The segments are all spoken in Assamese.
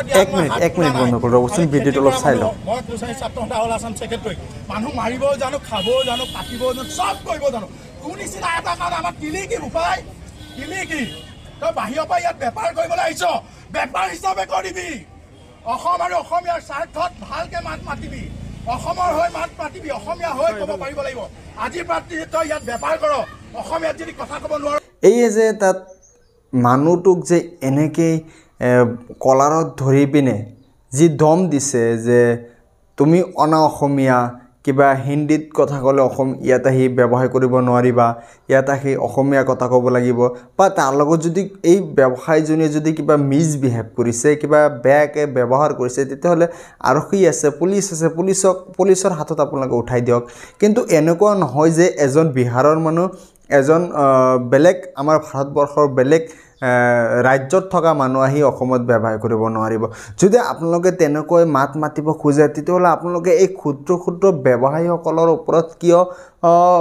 এক মিনিট বন্ধ কৰো ৰবসন ভিডিওটা অলপ চাই লও মই কুছাই ছাত্ৰ সন্থা হল আসাম সেক্ৰেটাৰী মানুহ মাৰিব জানো খাব জানো কাটিব জানো সব কৰিব জানো কোন নিচিনা এটা কাৰণ আমাৰ কিলি কি উপায় কিলি কি তই বাহিৰৰ পৰা ইয়াত বেপাৰ কৰিবলৈ আহিছ বেপাৰ হিচাপে কৰিবি অসম আৰু অসমীয়াৰ স্বাৰ্থত ভালকে মাত মাতিবি অসমৰ হৈ মাত মাতিবি অসমীয়া হৈ ক'ব পাৰিব লাগিব আজি প্ৰাতি তই ইয়াত বেপাৰ কৰ অসমীয়াত যদি কথা ক'ব নোৱাৰ এই যে তাত মানুহটোক যে এনেকৈ কলাৰত ধৰি পিনে যি দম দিছে যে তুমি অনা অসমীয়া কিবা হিন্দীত কথা ক'লে ইয়াত আহি ব্যৱহাৰ কৰিব নোৱাৰিবা ইয়াত আহি অসমীয়া কথা ক'ব লাগিব বা তাৰ লগত যদি এই ব্যৱসায়ীজনে যদি কিবা মিছবিহেভ কৰিছে কিবা বেয়াকৈ ব্যৱহাৰ কৰিছে তেতিয়াহ'লে আৰক্ষী আছে পুলিচ আছে পুলিচৰ হাতত আপোনালোকে উঠাই দিয়ক কিন্তু এনেকুৱা নহয় যে এজন বিহাৰৰ মানুহ এজন বেলেগ আমাৰ ভাৰতবৰ্ষৰ বেলেগ ৰাজ্যত থকা মানুহ আহি অসমত ব্যৱহাৰ কৰিব নোৱাৰিব যদি আপোনালোকে তেনেকৈ মাত মাতিব খোজে তেতিয়াহ'লে আপোনালোকে এই ক্ষুদ্ৰ ব্যৱসায়ীসকলৰ ওপৰত কিয়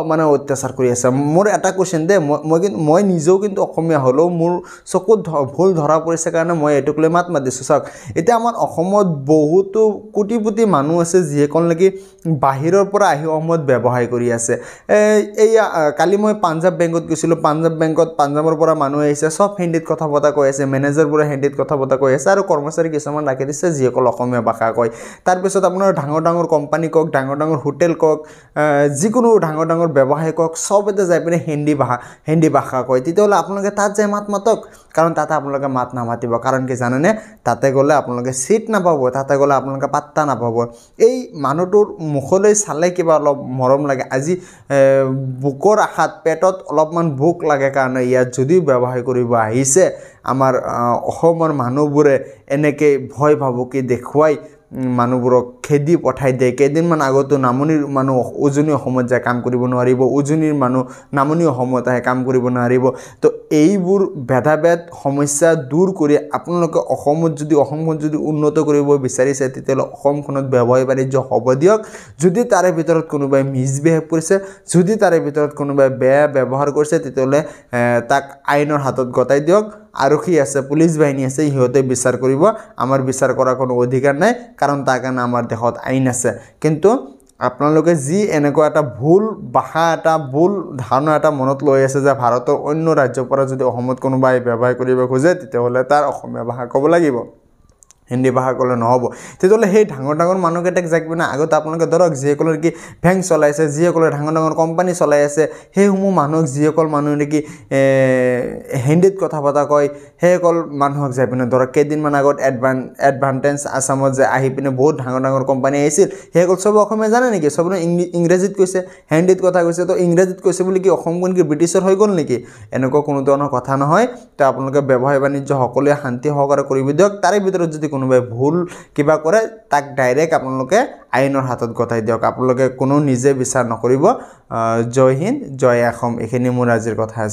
মানে অত্যাচাৰ কৰি আছে মোৰ এটা কোৱেশ্চন দে মই নিজেও কিন্তু অসমীয়া হ'লেও মোৰ চকুত ভুল ধৰা পৰিছে কাৰণে মই এইটোক লৈ মাত মাতিছোঁ চাওক এতিয়া আমাৰ অসমত বহুতো কোটি মানুহ আছে যিসকল নেকি বাহিৰৰ পৰা আহি অসমত ব্যৱসায় কৰি আছে এই কালি মই পাঞ্জাৱ বেংকত গৈছিলোঁ পাঞ্জাৱ বেংকত পাঞ্জাৱৰ পৰা মানুহ আহিছে সব হিন্দীত কথা পতা কৈ আছে মেনেজাৰবোৰে হিন্দীত কথা পতা কৈ আছে আৰু কৰ্মচাৰী কিছুমান ৰাখি দিছে যিসকল অসমীয়া ভাষা কয় তাৰপিছত আপোনাৰ ডাঙৰ কোম্পানী কওক ডাঙৰ হোটেল কওক যিকোনো ডাঙৰ ব্যৱসায় কওক সবতে যাই পিনে হিন্দী ভাষা কয় তেতিয়াহ'লে আপোনালোকে তাত যাই মাত মাতক কাৰণ তাতে আপোনালোকে মাত নামাতিব কাৰণ কি জানেনে তাতে গ'লে আপোনালোকে চিট নাপাব তাতে গ'লে আপোনালোকে পাত্তা নাপাব এই মানুহটোৰ মুখলৈ চালে কিবা অলপ মৰম লাগে আজি বুকৰ আশাত পেটত অলপমান ভোক লাগে কাৰণে ইয়াত যদিও ব্যৱসায় কৰিব আহিছে আমাৰ অসমৰ মানুহবোৰে এনেকৈ ভয় ভাবুকি দেখুৱাই মানুহবোৰক খেদি পঠাই দিয়ে কেইদিনমান আগতো নামনিৰ মানুহ উজনি অসমত যায় কাম কৰিব নোৱাৰিব উজনিৰ মানুহ নামনি অসমত আহে কাম কৰিব নোৱাৰিব তো এইবোৰ ভেদাভেদ সমস্যা দূৰ কৰি আপোনালোকে অসমখন যদি উন্নত কৰিব বিচাৰিছে তেতিয়াহ'লে অসমখনত ব্যৱসায় বাণিজ্য হ'ব দিয়ক যদি তাৰে ভিতৰত কোনোবাই মিছবিহেভ কৰিছে যদি তাৰে ভিতৰত কোনোবাই বেয়া ব্যৱহাৰ কৰিছে তেতিয়াহ'লে তাক আইনৰ হাতত গতাই দিয়ক আৰক্ষী আছে পুলিচ বাহিনী আছে সিহঁতে বিচাৰ কৰিব আমাৰ বিচাৰ কৰাৰ কোনো অধিকাৰ নাই কাৰণ তাৰ কাৰণে আমাৰ দেশত আইন আছে কিন্তু আপোনালোকে যি এনেকুৱা এটা ভুল ভাষা এটা ভুল ধাৰণা এটা মনত লৈ আছে যে ভাৰতৰ অন্য ৰাজ্যৰ পৰা যদি অসমত কোনোবাই ব্যৱসায় কৰিব খোজে তেতিয়াহ'লে তাৰ অসমীয়া ভাষা ক'ব লাগিব হিন্দী ভাষা ক'লে নহ'ব তেতিয়াহ'লে সেই ডাঙৰ মানুহকেইটাক যাই পিনে আগতে আপোনালোকে ধৰক যিসকলৰ কি বেংক চলাইছে যিসকলে ডাঙৰ কোম্পানী চলাই আছে সেইসমূহ মানুহক যিসকল মানুহ নেকি হিন্দীত কথা পতা কয় সেইসকল মানুহক যাই পিনে ধৰক কেইদিনমান আগত এডভান্টেজ আছামত যে আহি পিনে বহুত ডাঙৰ কোম্পানী আহিছিল সেইসকল চব অসমীয়া জানে নেকি চব ইংৰাজীত কৈছে হিন্দীত কথা কৈছে তো ইংৰাজীত কৈছে বুলি কি অসমখন কি ব্ৰিটিছৰ হৈ গ'ল নেকি এনেকুৱা কোনো ধৰণৰ কথা নহয় তো আপোনালোকে ব্যৱসায় বাণিজ্য সকলোৱে শান্তি সহকাৰে কৰিব দিয়ক তাৰে ভিতৰত যদি কোনোবাই ভুল কিবা কৰে তাক ডাইৰেক্ট আপোনালোকে আইনৰ হাতত গতাই দিয়ক আপোনালোকে কোনো নিজে বিচাৰ নকৰিব জয় হিন্দ জয় অসম এইখিনি মোৰ আজিৰ কথা